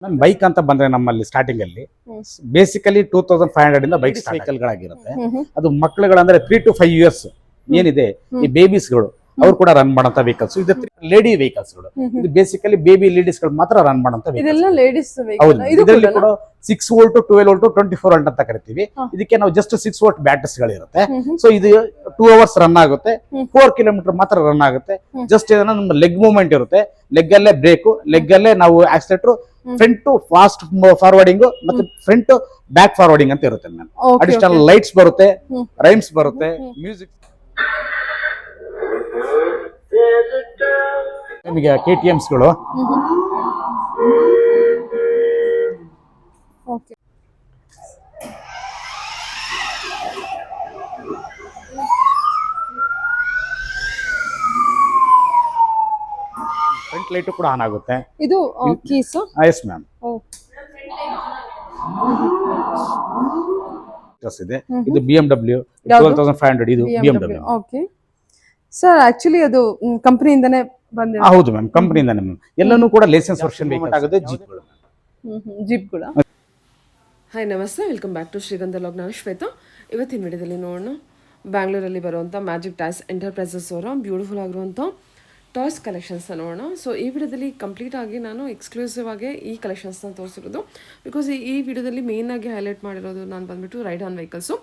Ma'am bike ಅಂತ ಬಂದ್ರೆ ನಮ್ಮಲ್ಲಿ ಸ್ಟಾರ್ಟಿಂಗ್ ಅಲ್ಲಿ ಬೇಸಿಕಲಿ 2500 ಇಂದ ಬೈಕ್ ವೆಹಿಕಲ್ ಗಳಾಗಿರುತ್ತೆ. ಅದು ಮಕ್ಕಳುಗಳಂದ್ರೆ 3 to 5 ಇಯರ್ಸ್ ಏನಿದೆ ಈ ಬೇಬೀಸ್ಗಳು ಅವ್ರು ಕೂಡ ರನ್ ಮಾಡಂತ ವೆಹಿಕಲ್ಸ್. ಇದು ಲೇಡಿ ವೆಹಿಕಲ್ಸ್ ಗಳು. ಇದು ಬೇಸಿಕಲಿ ಬೇಬಿ ಲೇಡೀಸ್ ಗಳು ಮಾತ್ರ ರನ್ ಮಾಡಂತ ಹೌದು. ಇದರಲ್ಲಿ ಕೂಡ 6 ವೋಲ್ಟ್ 12 ವೋಲ್ಟ್ 24 ವೋಲ್ಟ್ ಅಂತ ಕರಿತೀವಿ. ಇದಕ್ಕೆ ನಾವು ಜಸ್ಟ್ 6 ವೋಲ್ಟ್ ಬ್ಯಾಟರೀಸ್ ಗಳಿರುತ್ತೆ. ಸೊ ಇದು 2 ಅವರ್ಸ್ ರನ್ ಆಗುತ್ತೆ, 4 ಕಿಲೋಮೀಟರ್ ಮಾತ್ರ ರನ್ ಆಗುತ್ತೆ. ಜಸ್ಟ್ ಇದನ್ನ ನಮ್ಮ ಲೆಗ್ ಮೂವ್ಮೆಂಟ್ ಇರುತ್ತೆ, ಲೆಗ್ ಅಲ್ಲೇ ಬ್ರೇಕು, ಲೆಗ್ ಅಲ್ಲೇ ನಾವು accelerator, front to fast forwarding ಮತ್ತೆ ಫ್ರಂಟ್ ಟು ಬ್ಯಾಕ್ ಫಾರ್ವರ್ಡಿಂಗ್ ಅಂತ ಇರುತ್ತೆ ಮ್ಯಾಮ್. ಅಡಿಷನಲ್ ಲೈಟ್ಸ್ ಬರುತ್ತೆ, ರೈಮ್ಸ್ ಬರುತ್ತೆ, ಮ್ಯೂಸಿಕ್. ನಿಮಗೆ KTMs ಗಳು ಫ್ರಂಟ್ ಲೈಟ್ ಕೂಡ ಆನ್ ಆಗುತ್ತೆ. ಇದು ಕೀಸ್. Yes ma'am. ಇದೆ. ಇದು BMW 12500. ಇದು BMW. ಓಕೆ ಸರ್, ಆಕ್ಚುಲಿ ಅದು ಕಂಪನಿಯಿಂದನೇ ಬಂದಿದೆ. ಹೌದು ಮ್ಯಾಮ್, ಕಂಪನಿಯಿಂದನೇ ಮ್ಯಾಮ್. ಎಲ್ಲನೂ ಕೂಡ ಲೈಸೆನ್ಸ್ ವರ್ಷನ್ ವೆಹಿಕಲ್ ಆಗುತ್ತೆ. ಜೀಪ್ಗಳು. ಹಾಯ್ ನಮಸ್ತೆ, ವೆಲ್ಕಮ್ ಬ್ಯಾಕ್ ಟು ಶ್ರೀಗಂಧ ಲಾಗ್. ನಾನು ಶ್ವೇತಾ. ಇವತ್ತಿನ ವಿಡಿಯೋದಲ್ಲಿ ನೋಡೋಣ ಬ್ಯಾಂಗ್ಳೂರಲ್ಲಿ ಬರುವಂಥ ಮ್ಯಾಜಿಕ್ ಟಾಯ್ಸ್ ಎಂಟರ್ಪ್ರೈಸಸ್ ಅವರ ಬ್ಯೂಟಿಫುಲ್ ಆಗಿರುವಂಥ ಟಾಯ್ಸ್ ಕಲೆಕ್ಷನ್ಸ್ನ ನೋಡೋಣ. ಸೊ ಈ ವಿಡಿಯೋದಲ್ಲಿ ಕಂಪ್ಲೀಟ್ ಆಗಿ ನಾನು ಎಕ್ಸ್ಕ್ಲೂಸಿವ್ ಆಗಿ ಈ ಕಲೆಕ್ಷನ್ಸ್ನ ತೋರಿಸಿರೋದು. ಬಿಕಾಸ್ ಈ ವಿಡಿಯೋದಲ್ಲಿ ಮೇಯ್ನಾಗಿ ಹೈಲೈಟ್ ಮಾಡಿರೋದು ನಾನು ಬಂದುಬಿಟ್ಟು ride on vehicles,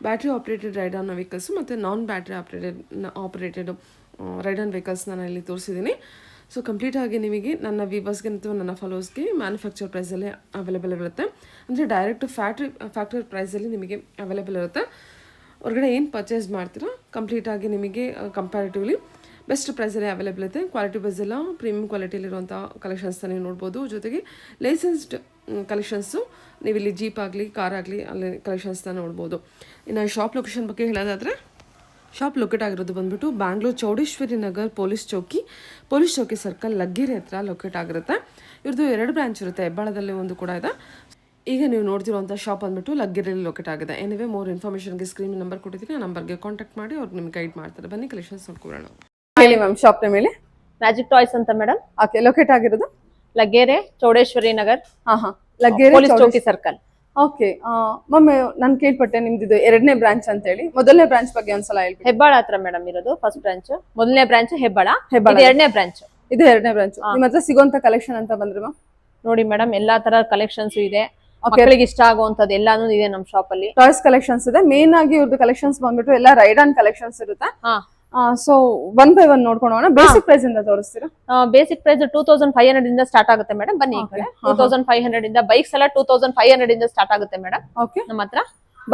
battery operated ride on vehicles ಮತ್ತು non battery operated ride on vehicles ನಾನು ಇಲ್ಲಿ ತೋರಿಸಿದ್ದೀನಿ. ಸೊ ಕಂಪ್ಲೀಟಾಗಿ ನಿಮಗೆ ನನ್ನ ವ್ಯೂವರ್ಸ್ಗೆ ಅಥವಾ ನನ್ನ ಫಾಲೋವರ್ಸ್ಗೆ ಮ್ಯಾನುಫ್ಯಾಕ್ಚರ್ ಪ್ರೈಸಲ್ಲೇ ಅವೈಲೇಬಲ್ ಇರುತ್ತೆ. ಅಂದರೆ ಡೈರೆಕ್ಟ್ ಫ್ಯಾಕ್ಟ್ರಿ ಪ್ರೈಸಲ್ಲಿ ನಿಮಗೆ ಅವೈಲೇಬಲ್ ಇರುತ್ತೆ. ಹೊರಗಡೆ ಏನು ಪರ್ಚೇಸ್ ಮಾಡ್ತೀರಾ ಕಂಪ್ಲೀಟಾಗಿ ನಿಮಗೆ ಕಂಪ್ಯಾರಿಟಿವ್ಲಿ ಬೆಸ್ಟ್ ಪ್ರೈಸಲ್ಲೇ ಅವೈಲೇಬಲ್ ಇದೆ. ಕ್ವಾಲಿಟಿ ವೈಸ್ ಎಲ್ಲ ಪ್ರೀಮಿಯಂ ಕ್ವಾಲಿಟಿಯಲ್ಲಿರುವಂಥ ಕಲೆಕ್ಷನ್ಸ್ನ ನೀವು ನೋಡ್ಬೋದು. ಜೊತೆಗೆ ಲೈಸೆನ್ಸ್ಡ್ ಕಲೆಕ್ಷನ್ಸು ನೀವು ಇಲ್ಲಿ ಜೀಪ್ ಆಗಲಿ ಕಾರ್ ಆಗಲಿ ಅಲ್ಲಿ ಕಲೆಕ್ಷನ್ಸ್ನ ನೋಡ್ಬೋದು. ಇನ್ನು ಶಾಪ್ ಲೊಕೇಶನ್ ಬಗ್ಗೆ ಹೇಳೋದಾದರೆ, ಶಾಪ್ ಲೊಕೇಟ್ ಆಗಿರೋದು ಬಂದುಬಿಟ್ಟು ಬ್ಯಾಂಗ್ಳೂರು ಚೌಡೇಶ್ವರಿ ನಗರ್ ಪೊಲೀಸ್ ಚೌಕಿ ಸರ್ಕಲ್ ಲಗ್ಗೆರೆ ಹತ್ರ ಲೊಕೇಟ್ ಆಗಿರುತ್ತೆ. ಇವ್ರದ್ದು 2 ಬ್ರಾಂಚ್ ಇರುತ್ತೆ, ಹೆಬ್ಬಾಳದಲ್ಲಿ ಒಂದು ಕೂಡ ಇದೆ. ಈಗ ನೀವು ನೋಡ್ತಿರುವಂಥ ಶಾಪ್ ಬಂದುಬಿಟ್ಟು ಲಗ್ಗೆರೆಯಲ್ಲಿ ಲೊಕೇಟ್ ಆಗಿದೆ. ಎನಿವೇ ಮೋರ್ ಇನ್ಫಾರ್ಮೇಷನ್ಗೆ ಸ್ಕ್ರೀನ್ ನಂಬರ್ ಕೊಟ್ಟಿದ್ದೀನಿ, ಆ ನಂಬರ್ಗೆ ಕಾಂಟ್ಯಾಕ್ಟ್ ಮಾಡಿ ಅವ್ರು ನಿಮ್ಗೆ ಗೈಡ್ ಮಾಡ್ತಾರೆ. ಬನ್ನಿ ಕಲೆಕ್ಷನ್ಸ್ ನೋಡ್ಕೊಳ್ಳೋಣ. ಹೇಳಿ ಮ್ಯಾಮ್, ಶಾಪ್ ಮೇಲೆ ಮ್ಯಾಜಿಕ್ ಟಾಯ್ಸ್ ಅಂತ ಮೇಡಮ್. ಓಕೆ, ಲೊಕೇಟ್ ಆಗಿರೋದು Laggere Chowdeshwari Nagar, Laggere police chowki circle. Okay ma'am, ನಾನು ಕೇಳ್ಪಟ್ಟೆ ನಿಮ್ದು 2ನೇ ಬ್ರಾಂಚ್ ಅಂತ ಹೇಳಿ. ಮೊದಲನೇ ಬ್ರಾಂಚ್ ಬಗ್ಗೆ ಒಂದ್ಸಲ ಹೇಳ್ಬಿಡಿ. ಹೆಬ್ಬಾಳ ಹತ್ರ ಮೇಡಮ್ ಇರೋದು ಫಸ್ಟ್ ಬ್ರಾಂಚ್. ಮೊದಲನೇ ಬ್ರಾಂಚ್ ಹೆಬ್ಬಾಳ, 2ನೇ ಬ್ರಾಂಚ್. ಇದು 2ನೇ ಬ್ರಾಂಚ್. ನಿಮ್ಮ ಹತ್ರ ಸಿಗುವಂತ ಕಲೆಕ್ಷನ್ ಅಂತ ಬಂದ್ರೆ ಮ್ಯಾಮ್ ನೋಡಿ ಮೇಡಮ್, ಎಲ್ಲಾ ತರ ಕಲೆಕ್ಷನ್ಸ್ ಇದೆ. ಮಕ್ಕಳಿಗೆ ಇಷ್ಟ ಆಗುವಂತದ್ದು ಎಲ್ಲಾನು ಇದೆ ನಮ್ಮ ಶಾಪ್ ಅಲ್ಲಿ. ಟಾಯ್ಸ್ ಕಲೆಕ್ಷನ್ಸ್ ಇದೆ. ಮೇನ್ ಆಗಿ ಇವ್ರದ್ದು ಕಲೆಕ್ಷನ್ಸ್ ಬಂದ್ಬಿಟ್ಟು ಎಲ್ಲ ರೈಡ್ ಆನ್ ಕಲೆಕ್ಷನ್ಸ್ ಇರುತ್ತೆ. ಸೊ 1 by 1 ನೋಡ್ಕೊಂಡು ಬೇಸಿಕ್ ಪ್ರೈಸ್ ಇಂದ ತೋರಿಸ್ತೀರಾ? ಬೇಸಿಕ್ ಪ್ರೈಸ್ 2500 ಇಂದ ಸ್ಟಾರ್ಟ್ ಆಗುತ್ತೆ ಮೇಡಮ್. ಬನ್ನಿ ಈ ಕಡೆ. 2500 ಇಂದ ಬೈಕ್ಸ್ ಎಲ್ಲ 2500 ಇಂದ ಸ್ಟಾರ್ಟ್ ಆಗುತ್ತೆ ಮೇಡಮ್. ಓಕೆ, ನಮ್ಮ ಹತ್ರ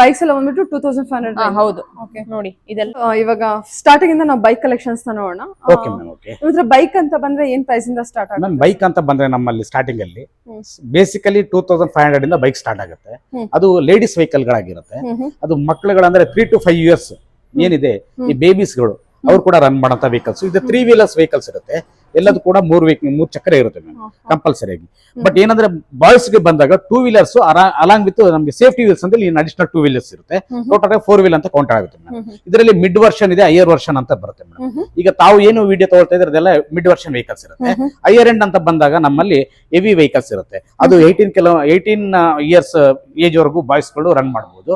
ಬೈಕ್ಸ್ ಎಲ್ಲ ಬಂದ್ಬಿಟ್ಟು 2500. ಹೌದು. ಓಕೆ, ನೋಡಿ ಇದೆಲ್ಲ ಇವಾಗ ಸ್ಟಾರ್ಟಿಂಗ್ ಇಂದ ನಾವು ಬೈಕ್ ಕಲೆಕ್ಷನ್ಸ್ ನೋಡೋಣ. Okay ma'am. ಓಕೆ, ಇದ್ರ ಬೈಕ್ ಅಂತ ಬಂದ್ರೆ ಏನ್ ಪ್ರೈಸ್ ಇಂದ ಸ್ಟಾರ್ಟ್ ಆಗುತ್ತೆ? ಮ್ಯಾಮ್ ಬೈಕ್ ಅಂತ ಬಂದ್ರೆ ನಮ್ಮಲ್ಲಿ ಸ್ಟಾರ್ಟಿಂಗ್ ಅಲ್ಲಿ ಬೇಸಿಕಲಿ 2500 ಇಂದ ಬೈಕ್ ಸ್ಟಾರ್ಟ್ ಆಗುತ್ತೆ. ಅದು ಲೇಡೀಸ್ ವೆಹಿಕಲ್ ಗಳಾಗಿರುತ್ತೆ. ಅದು ಮಕ್ಕಳುಗಳಂದ್ರೆ 3 to 5 ಇಯರ್ಸ್ ಏನಿದೆ ಈ ಬೇಬೀಸ್ಗಳು ಅವ್ರು ಕೂಡ ರನ್ ಮಾಡಂತ ವೆಹಿಕಲ್ಸ್. ಇದು 3 wheelers ವೆಹಿಕಲ್ಸ್ ಇರುತ್ತೆ. ಎಲ್ಲದೂ ಕೂಡ 3 ಚಕ್ರ ಇರುತ್ತೆ ಮ್ಯಾಮ್ ಕಂಪಲ್ಸರಿ ಆಗಿ. ಬಟ್ ಏನಂದ್ರೆ ಬಾಯ್ಸ್ ಗೆ ಬಂದಾಗ 2 wheelers ಅಲಾಂಗ್ ವಿತ್ ನಮಗೆ ಸೇಫ್ಟಿ ವೀಲ್ಸ್ ಅಂತ ಇಲ್ಲಿ ಅಡಿಷನಲ್ 2 wheelers ಇರುತ್ತೆ. ಟೋಟಲ್ 4 wheel ಅಂತ ಕೌಂಟ್ ಆಗುತ್ತೆ ಮ್ಯಾಮ್. ಇದರಲ್ಲಿ ಮಿಡ್ ವರ್ಷನ್ ಇದೆ, ಹೈಯರ್ ವರ್ಷನ್ ಅಂತ ಬರುತ್ತೆ ಮೇಡಮ್. ಈಗ ತಾವು ಏನು ವಿಡಿಯೋ ತಗೊಳ್ತಾ ಇದ್ರೆ ಅದೆಲ್ಲ ಮಿಡ್ ವರ್ಷನ್ ವೆಹಿಕಲ್ಸ್ ಇರುತ್ತೆ. ಹೈಯರ್ ಎಂಡ್ ಅಂತ ಬಂದಾಗ ನಮ್ಮಲ್ಲಿ ಹೆವಿ ವೆಹಿಕಲ್ಸ್ ಇರುತ್ತೆ. ಅದು 18 ಇಯರ್ಸ್ ಏಜ್ ವರೆಗೂ ಬಾಯ್ಸ್ ಗಳು ರನ್ ಮಾಡಬಹುದು.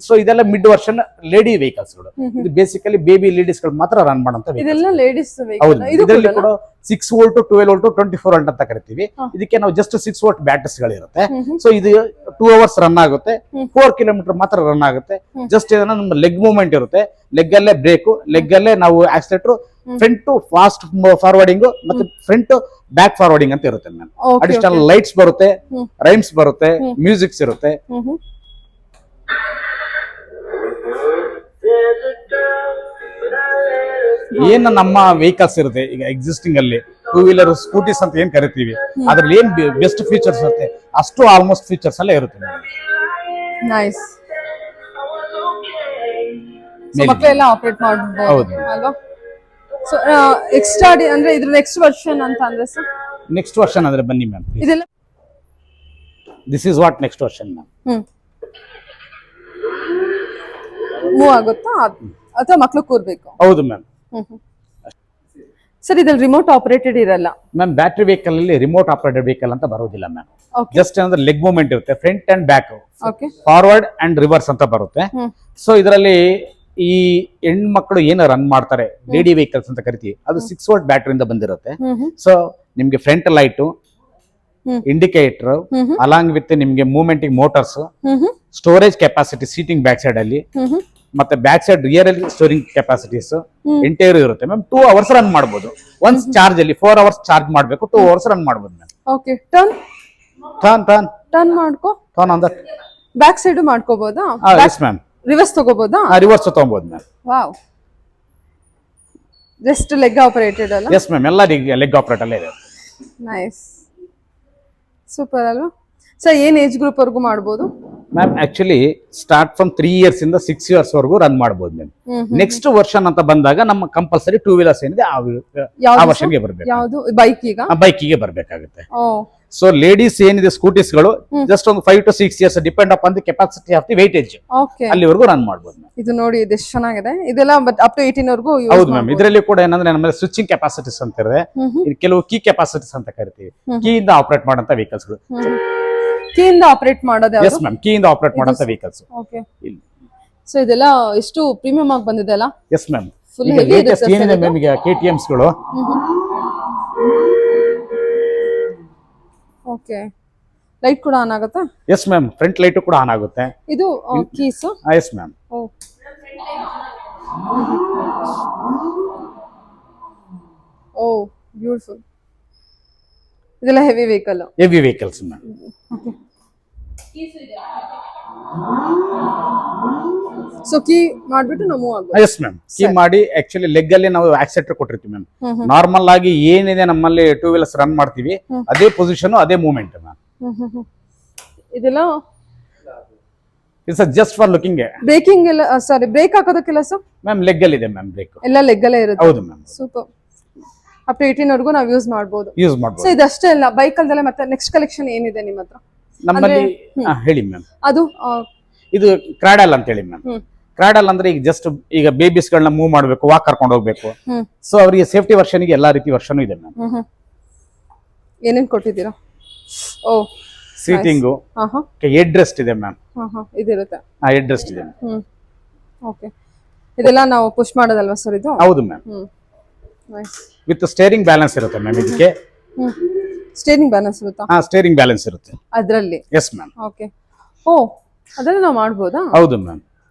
ಸೊ ಇದೆಲ್ಲ ಮಿಡ್ ವರ್ಷನ್ ಲೇಡಿ ವೆಹಿಕಲ್ಸ್ ಗಳು. ಇದು ಬೇಸಿಕಲಿ ಬೇಬಿ ಲೇಡೀಸ್ ಗಳು ಮಾತ್ರ ರನ್ ಮಾಡಂತ ಲೇಡೀಸ್. ಹೌದು. ಇದರಲ್ಲಿ ಕೂಡ 6 ವೋಲ್ಟ್ 12 ವೋಲ್ಟ್ 24 ವೋಲ್ಟ್ ಅಂತ ಕರಿತೀವಿ. ಇದಕ್ಕೆ ನಾವು ಜಸ್ಟ್ 6 ವೋಲ್ಟ್ ಬ್ಯಾಟರೀಸ್ ಗಳಿರುತ್ತೆ. ಸೊ ಇದು 2 ಅವರ್ಸ್ ರನ್ ಆಗುತ್ತೆ, 4 ಕಿಲೋಮೀಟರ್ ಮಾತ್ರ ರನ್ ಆಗುತ್ತೆ. ಜಸ್ಟ್ ಇದನ್ನ ನಮ್ಮ ಲೆಗ್ ಮೂವ್ಮೆಂಟ್ ಇರುತ್ತೆ, ಲೆಗ್ ಅಲ್ಲೇ ಬ್ರೇಕು, ಲೆಗ್ ಅಲ್ಲೇ ನಾವು accelerator, front to fast forwarding ಮತ್ತೆ ಫ್ರಂಟ್ ಟು ಬ್ಯಾಕ್ ಫಾರ್ವರ್ಡಿಂಗ್ ಅಂತ ಇರುತ್ತೆ ಮ್ಯಾಮ್. ಅಡಿಷನಲ್ ಲೈಟ್ಸ್ ಬರುತ್ತೆ, ರೈಮ್ಸ್ ಬರುತ್ತೆ, ಮ್ಯೂಸಿಕ್ಸ್ ಇರುತ್ತೆ. ಏನು ನಮ್ಮ ವೆಹಿಕಲ್ಸ್ ಇರುತ್ತೆ ಈಗ ಎಕ್ಸಿಸ್ಟಿಂಗ್ ಅಲ್ಲಿ 2 wheeler ಸ್ಕೂಟೀಸ್ ಅಂತ ಏನ್ ಕರಿತೀವಿ, ಅದ್ರಲ್ಲಿ ಏನ್ ಬೆಸ್ಟ್ ಫೀಚರ್ಸ್ ಇರುತ್ತೆ ಅಷ್ಟು ಆಲ್ಮೋಸ್ಟ್ ಫೀಚರ್ಸ್ ಎಲ್ಲ ಇರುತ್ತೆ. ನೈಸ್. ಮಕ್ಕಳೆಲ್ಲ ಆಪರೇಟ್ ಮಾಡಬಹುದು ಅಲ್ವಾ? ಸೊ ಎಕ್ಸ್ಟ್ರಾ ಅಂದ್ರೆ ಇದ್ರ ನೆಕ್ಸ್ಟ್ ವರ್ಷನ್ ಅಂತ ಅಂದ್ರೆ ಸರ್, ನೆಕ್ಸ್ಟ್ ವರ್ಷನ್ ಅಂದ್ರೆ ಬನ್ನಿ ಮ್ಯಾಮ್. ಇದೆಲ್ಲ this is what next version ma'am. Move ಆಗುತ್ತಾ ಅಥವಾ ಮಕ್ಕಳು ಕೂರ್ಬೇಕು? ಹೌದು ಮ್ಯಾಮ್. ಸರ್ ಇದ್ರಲ್ಲಿ ರಿಮೋಟ್ ಆಪರೇಟೆಡ್ ಇರಲ್ಲ. ಮ್ಯಾಮ್ ಬ್ಯಾಟ್ರಿ ವೆಹಿಕಲ್ ಅಲ್ಲಿ ರಿಮೋಟ್ ಆಪರೇಟೆಡ್ ವೆಹಿಕಲ್ ಅಂತ ಬರೋದಿಲ್ಲ ಮ್ಯಾಮ್. ಓಕೆ ಜಸ್ಟ್ ಏನಂದ್ರೆ ಲೆಗ್ ಮೂವ್ಮೆಂಟ್ ಇರುತ್ತೆ, front and back, okay forward and reverse ಅಂತ ಬರುತ್ತೆ. ಸೊ ಇದರಲ್ಲಿ ಈ ಹೆಣ್ಮಕ್ಳು ಏನು ರನ್ ಮಾಡ್ತಾರೆ ಲೇಡಿ ವೆಹಿಕಲ್ಸ್ ಅಂತ ಕರಿತೀವಿ, ಅದು 6 ವೋಲ್ಟ್ ಬ್ಯಾಟ್ರಿಯಿಂದ ಬಂದಿರುತ್ತೆ. ಸೊ ನಿಮ್ಗೆ front light, indicator, along with ನಿಮ್ಗೆ movementing motors, storage capacity seating back side ಅಲ್ಲಿ, ಮತ್ತೆ ಬ್ಯಾಕ್ ಸೈಡ್ ರಿಯರ್ ಅಲ್ಲಿ ಸ್ಟೋರಿಂಗ್ ಕೆಪಾಸಿಟೀಸ್ ಇಂಟೀರಿಯರ್ ಇರುತ್ತೆ ಮ್ಯಾಮ್. 2 ಅವರ್ಸ್ ರನ್ ಮಾಡಬಹುದು. ಒನ್ಸ್ ಚಾರ್ಜ್ ಅಲ್ಲಿ 4 ಅವರ್ಸ್ ಚಾರ್ಜ್ ಮಾಡಬೇಕು, 2 ಅವರ್ಸ್ ರನ್ ಮಾಡಬಹುದು ಮ್ಯಾಮ್. ಓಕೆ ಟರ್ನ್ ಟರ್ನ್ ಮಾಡ್ಕೋ, turn on that. Back side ಮಾಡ್ಕೋಬಹುದಾ? Yes ma'am. ರಿವರ್ಸ್ ತಗೋಬಹುದಾ? ರಿವರ್ಸ್ ತಗೊಬಹುದು ma'am. Wow, just leg operated ಅಲ್ಲ? ಎಸ್ ಮ್ಯಾಮ್, ಎಲ್ಲ ಲೆಗ್ ಆಪರೇಟ್ ಅಲ್ಲೇ ಇದೆ. ನೈಸ್, ಸೂಪರ್ ಅಲ್ವಾ ಸರ್? ಏನ್ ಏಜ್ ಗ್ರೂಪ್ ವರ್ಗೂ ಮಾಡ್ಬೋದು ma'am? Actually start from 3 years ಇಂದ 6 ಇಯರ್ಸ್ ವರೆಗೂ ರನ್ ಮಾಡಬಹುದು ಮ್ಯಾಮ್. ನೆಕ್ಸ್ಟ್ ವರ್ಷನ್ ಅಂತ ಬಂದಾಗ ನಮ್ಮ ಕಂಪಲ್ಸರಿ 2 ವೀಲರ್ಸ್ ಏನಿದೆ ಆ ವರ್ಷನ್ಗೆ ಬರಬೇಕು. ಯಾವುದು ಬೈಕಿಗೆ ಬರಬೇಕಾಗುತ್ತೆ. ಸೊ ಲೇಡೀಸ್ ಏನಿದೆ ಸ್ಕೂಟೀಸ್ ಗಳು ಜಸ್ಟ್ ಒಂದು 5 to 6 years depend upon the capacity of the weightage, ಅಲ್ಲಿವರೆಗೂ ರನ್ ಮಾಡಬಹುದು ಮ್ಯಾಮ್. ಇದು ನೋಡಿ ಇದು ಎಷ್ಟು ಚೆನ್ನಾಗಿದೆ. ಇದೆಲ್ಲ ಬಟ್ ಅಪ್ ಟು 18 ವರೆಗೂ ಹೌದು ಮ್ಯಾಮ್. ಇದರಲ್ಲಿ ಕೂಡ ಏನಂದ್ರೆ ನಮ್ಮಲ್ಲಿ ಸ್ವಿಚಿಂಗ್ ಕೆಪಾಸಿಟೀಸ್ ಅಂತ ಇದೆ, ಕೆಲವು ಕೀ ಕೆಪಾಸಿಟೀಸ್ ಅಂತ ಕರಿತೀವಿ. ಕೀಯಿಂದ ಆಪರೇಟ್ ಮಾಡಂತ ವೆಹಿಕಲ್ಸ್ ಗಳು. ಕೀಯಿಂದ ಆಪರೇಟ್ ಮಾಡೋದು? ಎಸ್ ಮ್ಯಾಮ್, ಕೀಯಿಂದ ಆಪರೇಟ್ ಮಾಡಂತ ವೆಹಿಕಲ್ಸ್. ಓಕೆ. ಸೊ ಇದೆಲ್ಲ ಎಷ್ಟು ಪ್ರೀಮಿಯಂ ಆಗಿ ಬಂದಿದೆ ಅಲ್ಲ? Yes ma'am. ಲೇಟೆಸ್ಟ್ ಏನಿದೆ ಮ್ಯಾಮ್ ಈಗ KTMs ಗಳು. ಓಕೆ. ಲೈಟ್ ಕೂಡ ಆನ್ ಆಗುತ್ತಾ? ಎಸ್ ಮ್ಯಾಮ್, ಫ್ರಂಟ್ ಲೈಟ್ ಕೂಡ ಆನ್ ಆಗುತ್ತೆ. ಇದು keys? Yes ma'am. Oh beautiful. ಇದೆಲ್ಲ heavy vehicles ma'am. So key ಮಾಡ್ಬಿಟ್ಟು ನಾವು ಮೂವ್ ಆಗ್ಬೋದು? Yes ma'am. ಕೀ ಮಾಡಿ ಆಕ್ಚುಲಿ ಲೆಗ್ ಅಲ್ಲಿ ನಾವು ಆಕ್ಸೆಲೆರೇಟರ್ ಕೊಟ್ಟಿರ್ತೀವಿ ಮ್ಯಾಮ್. ನಾರ್ಮಲ್ ಆಗಿ ಏನಿದೆ ನಮ್ಮಲ್ಲಿ 2 ವೀಲರ್ಸ್ ರನ್ ಮಾಡ್ತೀವಿ ಅದೇ ಪೊಸಿಷನ್ ಅದೇ ಮೂವ್ಮೆಂಟ್ ಮ್ಯಾಮ್. ಇದೆಲ್ಲ it's just for looking. Breaking ಎಲ್ಲ ಸಾರಿ ಬ್ರೇಕ್ ಹಾಕೋದಕ್ಕೆಲ್ಲ ಸರ್ ಮ್ಯಾಮ್ ಲೆಗ್ ಅಲ್ಲಿ ಇದೆ ಮ್ಯಾಮ್ ಬ್ರೇಕ್. ಎಲ್ಲ ಲೆಗ್ ಅಲ್ಲೇ ಇರುತ್ತೆ? ಹೌದು ಮ್ಯಾಮ್. ಸೂಪರ್. ಅಪ್ ಟು 18 ವರೆಗೂ ನಾವು ಯೂಸ್ ಮಾಡಬಹುದು. ಸೊ ಇದಷ್ಟೇ ಅಲ್ಲ, ಬೈಕ್ ಅಲ್ದಲ್ಲ ಮತ್ತೆ ನೆಕ್ಸ್ಟ್ ಕಲೆಕ್ಷನ್ ಏನಿದೆ ನಿಮ್ಮ ಹತ್ರ? ನಮ್ಮಲ್ಲಿ ಹೇಳಿ ಮ್ಯಾಮ್. ಅದು ಇದು ಕ್ರಾಡಲ್ ಅಂತ ಹೇಳಿ ಮ್ಯಾಮ್. ಕ್ರಾಡಲ್ ಅಂದ್ರೆ ಈಗ ಜಸ್ಟ್ ಈಗ ಬೇಬೀಸ್ ಗಳನ್ನ ಮೂವ್ ಮಾಡಬೇಕು, ವಾಕ್ ಕರ್ಕೊಂಡು ಹೋಗ್ಬೇಕು. ಸೊ ಅವರಿಗೆ ಸೇಫ್ಟಿ ವರ್ಷನ್ ಗೆ ಎಲ್ಲಾ ರೀತಿ ವರ್ಷನ್ ಇದೆ ಮ್ಯಾಮ್. ಏನೇನ್ ಕೊಟ್ಟಿದ್ದೀರಾ? ಓ ಸೀಟಿಂಗು, ಹೆಡ್ ರೆಸ್ಟ್ ಇದೆ ಮ್ಯಾಮ್. ಇದಿರುತ್ತೆ? ಹೆಡ್ ರೆಸ್ಟ್ ಇದೆ. ಓಕೆ. ಇದೆಲ್ಲ ನಾವು ಪುಷ್ ಮಾಡೋದಲ್ವಾ ಸರ್ ಇದು? ಹೌದು ಮ್ಯಾಮ್. ವಿತ್ ಸ್ಟೇರಿಂಗ್ ಬ್ಯಾಲೆನ್ಸ್ ಇರುತ್ತೆ ಮ್ಯಾಮ್. ಇದಕ್ಕೆ ಸ್ಟೇರಿಂಗ್ ಬ್ಯಾಲೆನ್ಸ್ ಇರುತ್ತಾ? ಸ್ಟೇರಿಂಗ್ ಬ್ಯಾಲೆನ್ಸ್ ಇರುತ್ತೆ ಅದರಲ್ಲಿ. Yes ma'am. ಓಕೆ. ಓ ಅದನ್ನ ನಾವು ಮಾಡ್ಬೋದಾ? ಹೌದು ma'am.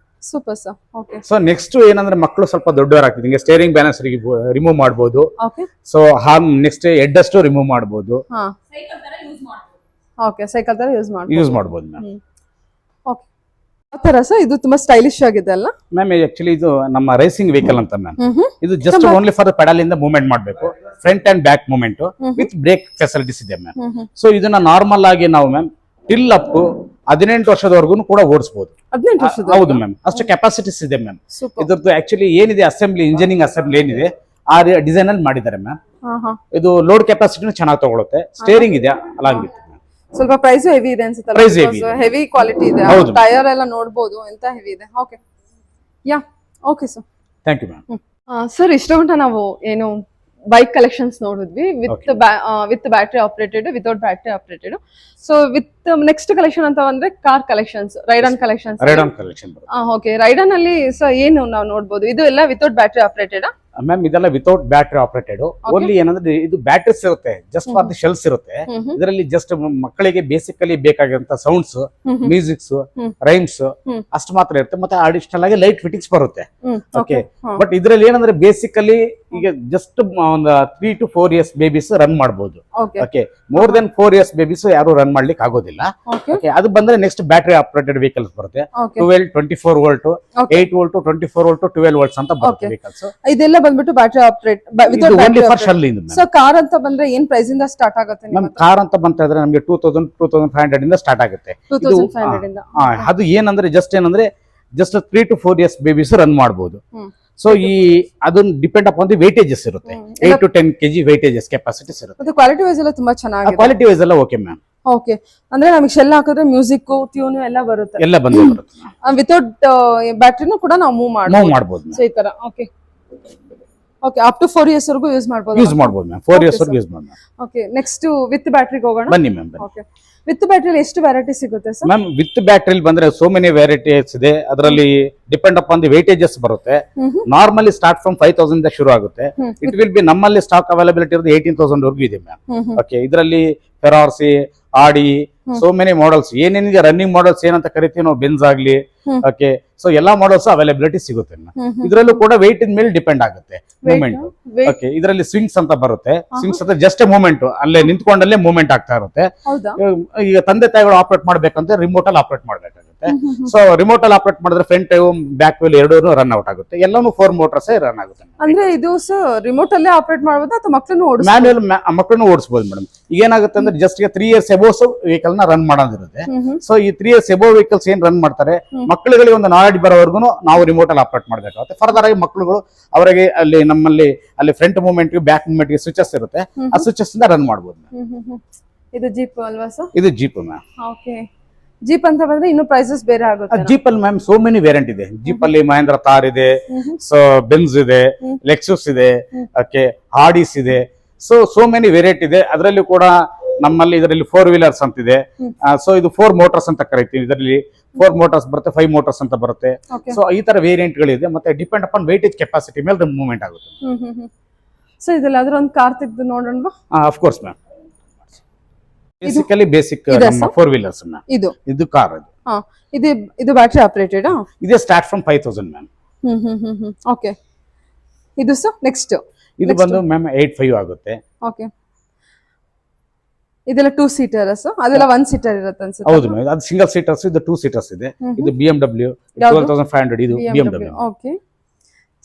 Super sir. Okay. So next ಏನಂದ್ರೆ ಮಕ್ಕಳು ಸ್ವಲ್ಪ ದೊಡ್ಡವರಾಗ್ತಿದೆ, ಸ್ಟೇರಿಂಗ್ ಬ್ಯಾಲೆನ್ಸ್ ರಿಮೂವ್ ಮಾಡಬಹುದು. ಓಕೆ. ಸೊ ನೆಕ್ಸ್ಟ್ ಹೆಡ್ ಅಷ್ಟು ರಿಮೂವ್ ಮಾಡಬಹುದು. ಓಕೆ, ಸೈಕಲ್ ತರ ಯೂಸ್ ಮಾಡಬಹುದು ಮ್ಯಾಮ್. ಓಕೆ. ಆ ತರ ಸರ್ ಇದು ತುಂಬಾ ಸ್ಟೈಲಿಶ್ ಆಗಿದೆ ಅಲ್ಲ ಮ್ಯಾಮ್? ಆಕ್ಚುಲಿ ಇದು ನಮ್ಮ ರೇಸಿಂಗ್ ವೆಹಿಕಲ್ ಅಂತ ಮ್ಯಾಮ್. ಇದು ಜಸ್ಟ್ ಓನ್ಲಿ ಫಾರ್ ಪೆಡಲ್ ಇಂದ ಮೂವ್ಮೆಂಟ್ ಮಾಡಬೇಕು, front and back movement with brake facilities ಇದೆ ಮ್ಯಾಮ್. ಸೊ ಇದನ್ನ ನಾರ್ಮಲ್ ಆಗಿ ನಾವು ಮ್ಯಾಮ್ ಟಿಲ್ ಅಪ್ 18 ವರ್ಷದವರೆಗೂ ಕೂಡ ಓಡಿಸಬಹುದು. 18 ವರ್ಷದ? ಹೌದು ಮ್ಯಾಮ್, ಅಷ್ಟು ಕೆಪಾಸಿಟೀಸ್ ಇದೆ ಮ್ಯಾಮ್. ಇದ್ರದ್ದು ಆಕ್ಚುಲಿ ಏನಿದೆ ಅಸೆಂಬ್ಲಿ, ಇಂಜಿನಿಯರಿಂಗ್ ಅಸೆಂಬ್ಲಿ ಏನಿದೆ ಆ ಡಿಸೈನ್ ಅಲ್ಲಿ ಮಾಡಿದ್ದಾರೆ ಮ್ಯಾಮ್. ಇದು ಲೋಡ್ ಕೆಪಾಸಿಟಿನೂ ಚೆನ್ನಾಗಿ ತಗೊಳುತ್ತೆ. ಸ್ಟೇರಿಂಗ್ ಇದೆ ಅಲಾಂಗ್ ವಿತ್. ಸ್ವಲ್ಪ ಪ್ರೈಸ್ ಹೆವಿ ಇದೆ ಅನ್ಸುತ್ತೆ, ಹೆವಿ ಕ್ವಾಲಿಟಿ ಇದೆ. ಟೈರ್ ಎಲ್ಲ ನೋಡಬಹುದು ಎಂತ ಹೆವಿ ಇದೆ. Okay. Yeah okay sir, thank you ma'am. Sir ಇಷ್ಟಮಟ್ಟ ನಾವು ಏನು ಬೈಕ್ ಕಲೆಕ್ಷನ್ಸ್ ನೋಡಿದ್ವಿ with battery operated, without battery operated. So with next collection ಅಂತ ಬಂದ್ರೆ car collections, ride on collections. Okay, ride on ಅಲ್ಲಿ ಸರ್ ಏನು ನಾವು ನೋಡಬಹುದು? ಇದು ಎಲ್ಲ ವಿತೌಟ್ ಬ್ಯಾಟ್ರಿ ಆಪರೇಟೆಡ್ ಮ್ಯಾಮ್? ಇದೆಲ್ಲ ವಿತೌಟ್ ಬ್ಯಾಟ್ರಿ ಆಪರೇಟೆಡ್. ಓನ್ಲಿ ಏನಂದ್ರೆ ಇದು ಬ್ಯಾಟ್ರೀಸ್ ಇರುತ್ತೆ, ಜಸ್ಟ್ ಫಾರ್ ದಿ ಶೆಲ್ಸ್ ಇರುತ್ತೆ. ಇದರಲ್ಲಿ ಜಸ್ಟ್ ಮಕ್ಕಳಿಗೆ ಬೇಸಿಕಲಿ ಬೇಕಾಗಿರುವಂತ ಸೌಂಡ್ಸ್, ಮ್ಯೂಸಿಕ್ಸ್, ರೈಮ್ಸ್ ಅಷ್ಟು ಮಾತ್ರ ಇರುತ್ತೆ. ಮತ್ತೆ ಅಡಿಷನಲ್ ಆಗಿ ಲೈಟ್ ಫಿಟ್ಟಿಂಗ್ಸ್ ಬರುತ್ತೆ. ಓಕೆ. ಬಟ್ ಇದರಲ್ಲಿ ಏನಂದ್ರೆ ಬೇಸಿಕಲಿ ಈಗ ಜಸ್ಟ್ ಒಂದು 3 to 4 ಇಯರ್ಸ್ ಬೇಬೀಸ್ ರನ್ ಮಾಡಬಹುದು. Okay. More than 4 years babies ಯಾರು ರನ್ ಮಾಡ್ಲಿಕ್ಕೆ ಆಗೋದಿಲ್ಲ. ಓಕೆ. ಅದು ಬಂದ್ರೆ ನೆಕ್ಸ್ಟ್ ಬ್ಯಾಟ್ರಿ ಆಪರೇಟೆಡ್ ವೆಹಿಕಲ್ಸ್ ಬರುತ್ತೆ. 12, 24 ವೋಲ್ಟ್, 8 ವೋಲ್ಟ್, 24 ವೋಲ್ಟ್, 12 ವೋಲ್ಟ್ಸ್ ಅಂತ ಬರುತ್ತೆ ವೆಹಿಕಲ್ಸ್. ಇದೆಲ್ಲ ಬಂದ್ಬಿಟ್ಟು ಬ್ಯಾಟ್ರಿ ಆಪರೇಟ್ ಸೊ ಕಾರ್ ಅಂತ ಬಂದ್ರೆ ಏನ್ ಪ್ರೈಸ್ ಇಂದ ಸ್ಟಾರ್ಟ್ ಆಗುತ್ತೆ? ಕಾರ್ ಅಂತ ಬಂತ ಇದ್ರೆ ನಮಗೆ 2500 ಇಂದ ಸ್ಟಾರ್ಟ್ ಆಗುತ್ತೆ. ಅದು ಏನಂದ್ರೆ just 3 to 4 years babies run ಮಾಡಬಹುದು. ಸೊ ಈ ಅದನ್ನ ಡಿಪೆಂಡ್ ಅಪಾನ್ ದಿ ವೇಟೇಜಸ್ ಇರುತ್ತೆ. 8 to 10 kg ವೇಟೇಜಸ್ ಕೆಪಾಸಿಟೀಸ್ ಇರುತ್ತೆ. ಮತ್ತೆ ಕ್ವಾಲಿಟಿ ವೈಸ್ ಎಲ್ಲ ತುಂಬಾ ಚೆನ್ನಾಗಿದೆ. ಕ್ವಾಲಿಟಿ ವೈಸ್ ಎಲ್ಲ ಓಕೆ ಮ್ಯಾಮ್. ಓಕೆ. ಅಂದ್ರೆ ನಮಗೆ ಶೆಲ್ ಹಾಕಿದ್ರೆ ಮ್ಯೂಸಿಕ್, ಟ್ಯೂನ್ ಎಲ್ಲ ಬರುತ್ತೆ. ಎಲ್ಲ ಬಂದೇ ಬರುತ್ತೆ. ವಿತೌಟ್ ಬ್ಯಾಟ್ರಿನೂ ಕೂಡ ನಾವು ಮೂವ್ ಮಾಡಬಹುದು. ಮಾಡಬಹುದು. ಸೊ ಈ ತರ. Okay. Okay up to 4 years ವರೆಗೂ ಯೂಸ್ ಮಾಡ್ಬೋದು. ಯೂಸ್ ಮಾಡ್ಬೋದು ಮ್ಯಾಮ್, 4 ಇಯರ್ಸ್ Okay, ವರೆಗೂ ಯೂಸ್ ಮಾಡ್ಬೋದು ಓಕೆ ನೆಕ್ಸ್ಟ್ ವಿತ್ ಬ್ಯಾಟ್ರಿಗೆ ಹೋಗೋಣ. ಬನ್ನಿ ಮ್ಯಾಮ್. ಓಕೆ ವಿತ್ ಬ್ಯಾಟ್ರಿಲಿ ಎಷ್ಟು ವೆರೈಟಿ ಸಿಗುತ್ತೆ ಸರ್? ಮ್ಯಾಮ್ ವಿತ್ ಬ್ಯಾಟ್ರಿಲಿ ಬಂದ್ರೆ ಸೋ ಮೆನಿ ವೆರೈಟೀಸ್ ಇದೆ. ಅದರಲ್ಲಿ ಡಿಪೆಂಡ್ ಅಪಾನ್ ದಿ ವೇಟೇಜಸ್ ಬರುತ್ತೆ. ನಾರ್ಮಲಿ ಸ್ಟಾರ್ಟ್ ಫ್ರಮ್ 5,000 ಇಂದ ಶುರು ಆಗುತ್ತೆ. ಇಟ್ ವಿಲ್ ಬಿ ನಮ್ಮಲ್ಲಿ ಸ್ಟಾಕ್ ಅವೈಲಬಿಲಿಟಿ ಇರೋದು 18,000 ವರೆಗೂ ಇದೆ ಮ್ಯಾಮ್. ಓಕೆ ಇದರಲ್ಲಿ ಫೆರಾರ್ಸಿ, ಆಡಿ, ಸೋ ಮೆನಿ ಮಾಡೆಲ್ಸ್ ಏನೇನಿದೆ ರನ್ನಿಂಗ್ ಮಾಡೆಲ್ಸ್ ಏನಂತ ಕರಿತೀವಿ ನಾವು, ಬೆನ್ಸ್ ಆಗ್ಲಿ, ಓಕೆ ಸೊ ಎಲ್ಲಾ ಮಾಡೆಲ್ಸ್ ಅವೈಲಬಿಲಿಟಿ ಸಿಗುತ್ತೆ ಮ್ಯಾಮ್. ಇದರಲ್ಲೂ ಕೂಡ ವೆಯ್ಟ್ ಮೇಲೆ ಡಿಪೆಂಡ್ ಆಗುತ್ತೆ ಮೂವ್ಮೆಂಟ್. ಓಕೆ ಇದರಲ್ಲಿ ಸ್ವಿಂಗ್ಸ್ ಅಂತ ಬರುತ್ತೆ. ಸ್ವಿಂಗ್ಸ್ ಅಂತ ಜಸ್ಟ್ ಮೂವ್ಮೆಂಟ್, ಅಲ್ಲೇ ನಿಂತ್ಕೊಂಡಲ್ಲೇ ಮೂವ್ಮೆಂಟ್ ಆಗ್ತಾ ಇರುತ್ತೆ. ಹೌದಾ? ಈಗ ತಂದೆ ತಾಯಿಗಳು ಆಪರೇಟ್ ಮಾಡ್ಬೇಕಂದ್ರೆ ರಿಮೋಟ್ ಅಲ್ಲಿ ಆಪರೇಟ್ ಮಾಡ್ಬೇಕಾಗುತ್ತೆ. ಸೊ ರಿಮೋಟ್ ಅಲ್ಲಿ ಆಪರೇಟ್ ಮಾಡಿದ್ರೆ ಫ್ರಂಟ್ ಬ್ಯಾಕ್ ವೀಲ್ ಎರಡೂ ರನ್ ಔಟ್ ಆಗುತ್ತೆ. ಎಲ್ಲಾನು 4 ಮೋಟರ್ಸ್ ರನ್ ಆಗುತ್ತೆ. ಅಂದ್ರೆ ಇದು ರಿಮೋಟ್ ಅಲ್ಲೇ ಆಪರೇಟ್ ಮಾಡಬಹುದು ಅಥವಾ ಮಕ್ಕಳನ್ನು ಓಡಿಸಬಹುದು? ಮ್ಯಾನ್ಯುಯಲ್ ಮಕ್ಕಳನ್ನು ಓಡಿಸಬಹುದು ಮೇಡಮ್. ಈಗ ಏನಾಗುತ್ತೆ ಅಂದ್ರೆ ಜಸ್ಟ್ ಈಗ 3 ಇಯರ್ಸ್ ಎಬೋಸ್ ವೆಹಿಕಲ್ ನ ರನ್ ಮಾಡೋದಿರುತ್ತೆ. ಸೊ ಈ 3 ಇಯರ್ಸ್ ಎಬೋ ವೆಹಿಕಲ್ಸ್ ಏನ್ ರನ್ ಮಾಡ್ತಾರೆ, ಮಕ್ಕಳುಗಳಿಗೆ ಒಂದು ನಾಲೆಡ್ಜ್ ಬರೋವರೆಗೂ ನಾವು ರಿಮೋಟ್ ಅಲ್ಲಿ ಆಪರೇಟ್ ಮಾಡಬೇಕಾಗುತ್ತೆ. ಫರ್ದರ್ ಆಗಿ ಮಕ್ಕಳುಗಳು ಅವರಿಗೆ ಅಲ್ಲಿ ನಮ್ಮಲ್ಲಿ ಅಲ್ಲಿ ಫ್ರಂಟ್ ಮೂವ್ಮೆಂಟ್ ಬ್ಯಾಕ್ ಮೂವ್ಮೆಂಟ್ ಗೆ ಸ್ವಿಚಸ್ ಇರುತ್ತೆ. ಆ ಸ್ವಿಚಸ್ ಇಂದ ರನ್ ಮಾಡಬಹುದು. ಇದು ಜೀಪ್ ಅಲ್ವಾ ಸರ್? ಇದು ಜೀಪ್ ಮ್ಯಾಮ್. ಓಕೆ ಜೀಪ್ ಅಂತ ಬಂದ್ರೆ ಇನ್ನು ಪ್ರೈಸಸ್ ಬೇರೆ ಆಗುತ್ತೆ. ಜೀಪ್ ಅಲ್ಲಿ ಮ್ಯಾಮ್ ಸೋ ಮೆನಿ ವೇರಿಯಂಟ್ ಇದೆ. ಜೀಪ್ ಅಲ್ಲಿ ಮಹೇಂದ್ರ ಥಾರ್ ಇದೆ, ಸೊ ಬೆನ್ಸ್ ಇದೆ, ಲೆಕ್ಸುಸ್ ಇದೆ, ಓಕೆ ಆಡಿಸ್ ಇದೆ. ಸೋ ಮೆನಿ ವೇರಿಯಂಟ್ ಇದೆ. ಅದರಲ್ಲಿ ಕೂಡ ನಮ್ಮಲ್ಲಿ ಇದರಲ್ಲಿ 4 ವೀಲರ್ಸ್ ಅಂತಿದೆ. ಸೊ ಇದು 4 ಮೋಟರ್ಸ್ ಅಂತ ಕರಿತೀವಿ. ಇದರಲ್ಲಿ 4 ಮೋಟರ್ಸ್ ಬರುತ್ತೆ, 5 ಮೋಟರ್ಸ್ ಅಂತ ಬರುತ್ತೆ. ಸೊ ಈ ತರ ವೇರಿಯಂಟ್ ಗಳಿದೆ. ಮತ್ತೆ ಡಿಪೆಂಡ್ ಅಪಾನ್ ವೇಟೇಜ್ ಕೆಪಾಸಿಟಿ ಮೇಲೆ ಮೂವ್ಮೆಂಟ್ ಆಗುತ್ತೆ. ಸೊ ಇದ್ರಲ್ಲಿ ಯಾವ್ದಾದ್ರು ಒಂದು ಕಾರ್ ತೆಗೆದು ನೋಡೋಣ. Of course ma'am. Basically basic ನಮ್ಮ 4 ವೀಲರ್ಸ್ ಮ್ಯಾಮ್. ಇದು ಕಾರ್. ಇದು ಬ್ಯಾಟರಿ ಆಪರೇಟೆಡ್. ಇದೆ ಸ್ಟಾರ್ಟ್ ಫ್ರಮ್ 5,000 ಮ್ಯಾಮ್. ಓಕೆ ಇದು ಸರ್ ನೆಕ್ಸ್ಟ್ ಇದು ಬಂದು ಮ್ಯಾಮ್ 8.5 ಆಗುತ್ತೆ. ಓಕೆ ಇದೆಲ್ಲ 2 ಸೀಟರ್ ಅದೆಲ್ಲ 1 ಸೀಟರ್ ಇರುತ್ತೆ ಅನ್ಸುತ್ತೆ. ಹೌದು ಮ್ಯಾಮ್, ಅದು ಸಿಂಗಲ್ ಸೀಟರ್ಸ್, ಇದು 2 ಸೀಟರ್ಸ್ ಇದೆ. ಇದು BMW 12,500. ಇದು BMW. ಓಕೆ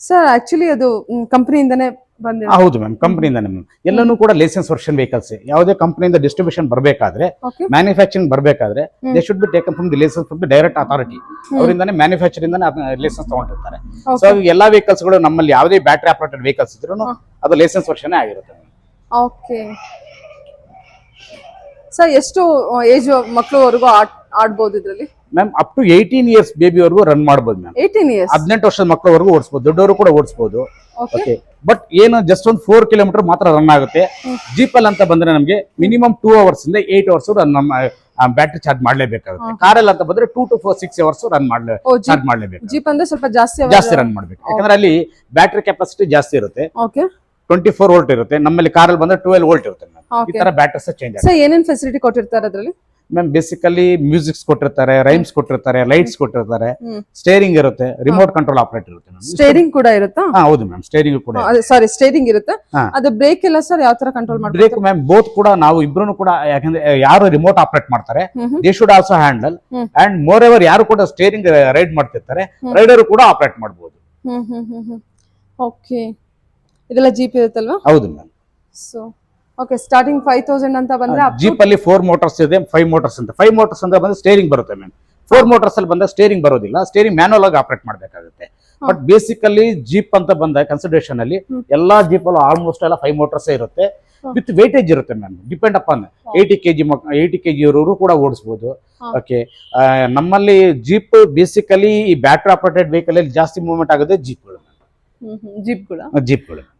ಸರ್ ಆಕ್ಚುಲಿ ಅದು ಕಂಪನಿಯಿಂದನೇ ಬಂದಿದೆ. ಹೌದು ಮ್ಯಾಮ್, ಕಂಪನಿಯಿಂದಾನೆ ಮ್ಯಾಮ್. ಎಲ್ಲಾನು ಕೂಡ ಲೈಸೆನ್ಸ್ ವರ್ಷನ್ ವೆಹಿಕಲ್ಸ್. ಯಾವುದೇ ಕಂಪನಿಯಿಂದ ಡಿಸ್ಟ್ರಿಬ್ಯೂಷನ್ ಬರಬೇಕಾದ್ರೆ, ಮ್ಯಾನುಫ್ಯಾಕ್ಚರಿಂಗ್ ಬರಬೇಕಾದ್ರೆ they should be taken from the license from the direct authority. ಅವರಿಂದಾನೆ ಮ್ಯಾನುಫ್ಯಾಕ್ಚರಿಂಗ್ ಲೈಸೆನ್ಸ್ ತಗೊಂಡಿರ್ತಾರೆ. ಸೊ ಎಲ್ಲಾ ವೆಹಿಕಲ್ಸ್ ಗಳು ನಮ್ಮಲ್ಲಿ ಯಾವುದೇ ಬ್ಯಾಟರಿ ಆಪರೇಟೆಡ್ ವೆಹಿಕಲ್ಸ್ ಇದ್ರೂ ಅದು ಲೈಸೆನ್ಸ್ ವರ್ಷನ್ ಆಗಿರುತ್ತೆ. ಓಕೆ ಸರ್ ಎಷ್ಟು ಏಜ್ ಮಕ್ಕಳವರೆಗೂ ಆಡ್ಬೋದು ಇದರಲ್ಲಿ? ಮ್ಯಾಮ್ ಅಪ್ ಟು 18 ಇಯರ್ಸ್ ಬೇಬಿವರೆಗೂ ರನ್ ಮಾಡಬಹುದು ಮ್ಯಾಮ್. 18 ಇಯರ್ಸ್ 18 ವರ್ಷದ ಮಕ್ಕಳವರೆಗೂ ಓಡಿಸಬಹುದು, ದೊಡ್ಡವರು ಕೂಡ ಓಡಿಸಬಹುದು. ಓಕೆ ಬಟ್ ಏನು ಜಸ್ಟ್ ಒಂದು 4 ಕಿಲೋಮೀಟರ್ ಮಾತ್ರ ರನ್ ಆಗುತ್ತೆ. ಜೀಪಲ್ ಅಂತ ಬಂದ್ರೆ ನಮಗೆ ಮಿನಿಮಮ್ 2 ಅವರ್ಸ್ ಇಂದ 8 ಅವರ್ಸ್ ನಮ್ಮ ಬ್ಯಾಟ್ರಿ ಚಾರ್ಜ್ ಮಾಡ್ಲೇಬೇಕಾಗುತ್ತೆ. ಕಾರಲ್ಲಿ ಅಂತ ಬಂದ್ರೆ 2 to 6 ಅವರ್ಸ್ ರನ್ ಚಾರ್ಜ್ ಮಾಡ್ಲೇಬೇಕು. ಜೀಪ್ ಅಂದ್ರೆ ಸ್ವಲ್ಪ ಜಾಸ್ತಿ ರನ್ ಮಾಡ್ಬೇಕು, ಯಾಕಂದ್ರೆ ಅಲ್ಲಿ ಬ್ಯಾಟ್ರಿ ಕೆಪಾಸಿಟಿ ಜಾಸ್ತಿ ಇರುತ್ತೆ. ಓಕೆ 24 ವೋಲ್ಟ್ ಇರುತ್ತೆ. ನಮ್ಮಲ್ಲಿ ಕಾರಲ್ಲಿ ಬಂದ್ರೆ 12 ವೋಲ್ಟ್ ಇರುತ್ತೆ. ಈ ತರ ಬ್ಯಾಟರೀಸ್ ಚೇಂಜ್ ಆಗುತ್ತೆ. ಸರ್ ಏನೇನ್ ಫೆಸಿಲಿಟಿ ಕೊಟ್ಟಿರ್ತಾರೆ ಅದರಲ್ಲಿ? ಮ್ಯಾಮ್ ಬೇಸಿಕಲಿ ಮ್ಯೂಸಿಕ್ಸ್ ಕೊಟ್ಟಿರ್ತಾರೆ, ರೈಮ್ಸ್ ಕೊಟ್ಟಿರ್ತಾರೆ, ಲೈಟ್ಸ್ ಕೊಟ್ಟಿರ್ತಾರೆ, ಸ್ಟೇರಿಂಗ್ ಇರುತ್ತೆ, ರಿಮೋಟ್ ಕಂಟ್ರೋಲ್ ಆಪರೇಟ್ ಇರುತ್ತೆ. ಸ್ಟೇರಿಂಗ್ ಕೂಡ ಇರುತ್ತಾ? ಹೌದು ಮ್ಯಾಮ್, ಸ್ಟೇರಿಂಗ್ ಕೂಡ. ಸಾರಿ ಸ್ಟೇರಿಂಗ್ ಇರುತ್ತೆ. ಅದು ಬ್ರೇಕ್ ಎಲ್ಲ ಸರ್ ಯಾವ ತರ ಕಂಟ್ರೋಲ್ ಮಾಡ್ತಾರೆ? ಬ್ರೇಕ್ ಮ್ಯಾಮ್ ಬೋತ್ ಕೂಡ ನಾವು ಇಬ್ರು ಕೂಡ, ಯಾಕಂದ್ರೆ ಯಾರು ರಿಮೋಟ್ ಆಪರೇಟ್ ಮಾಡ್ತಾರೆ they should also handle. And more ever ಯಾರು ಕೂಡ ಸ್ಟೇರಿಂಗ್ ರೈಡ್ ಮಾಡ್ತಿರ್ತಾರೆ, ರೈಡರ್ ಕೂಡ ಆಪರೇಟ್ ಮಾಡಬಹುದು. ಓಕೆ ಇದೆಲ್ಲ ಜೀಪ್ ಇರುತ್ತಲ್ವಾ? ಹೌದು ಮ್ಯಾಮ್. ಸೊ ಓಕೆ ಸ್ಟಾರ್ಟಿಂಗ್ 5,000 ಅಂತ ಬಂದ್ರೆ ಜೀಪ್ ಅಲ್ಲಿ 4 ಮೋಟರ್ಸ್ ಇದೆ, 5 ಮೋಟರ್ಸ್ ಅಂತ. 5 ಮೋಟರ್ಸ್ ಅಂತ ಬಂದ್ರೆ ಸ್ಟೇರಿಂಗ್ ಬರುತ್ತೆ ಮ್ಯಾಮ್. 4 ಮೋಟರ್ಸ್ ಅಲ್ಲಿ ಬಂದ್ರೆ ಸ್ಟೇರಿಂಗ್ ಬರೋದಿಲ್ಲ, ಸ್ಟೇರಿಂಗ್ ಮ್ಯಾನುವಲ್ ಆಗಿ ಆಪರೇಟ್ ಮಾಡಬೇಕಾಗುತ್ತೆ. ಬಟ್ ಬೇಸಿಕಲಿ ಜೀಪ್ ಅಂತ ಬಂದ ಕನ್ಸಿಡರೇಷನ್ ಅಲ್ಲಿ ಎಲ್ಲಾ ಜೀಪ್ ಅಲ್ಲೂ ಆಲ್ಮೋಸ್ಟ್ ಎಲ್ಲ 5 ಮೋಟರ್ಸ್ ಇರುತ್ತೆ. ವಿತ್ ವೇಟೇಜ್ ಇರುತ್ತೆ ಮ್ಯಾಮ್. ಡಿಪೆಂಡ್ ಅಪಾನ್ 80 kg ಇರೋರು ಕೂಡ ಓಡಿಸಬಹುದು. ಓಕೆ ನಮ್ಮಲ್ಲಿ ಜೀಪ್ ಬೇಸಿಕಲಿ ಈ ಬ್ಯಾಟರಿ ಆಪರೇಟೆಡ್ ವೆಹಿಕಲ್ ಅಲ್ಲಿ ಜಾಸ್ತಿ ಮೂವ್ಮೆಂಟ್ ಆಗೋದೇ ಜೀಪ್ಗಳು. ಜೀಪ್ಗಳು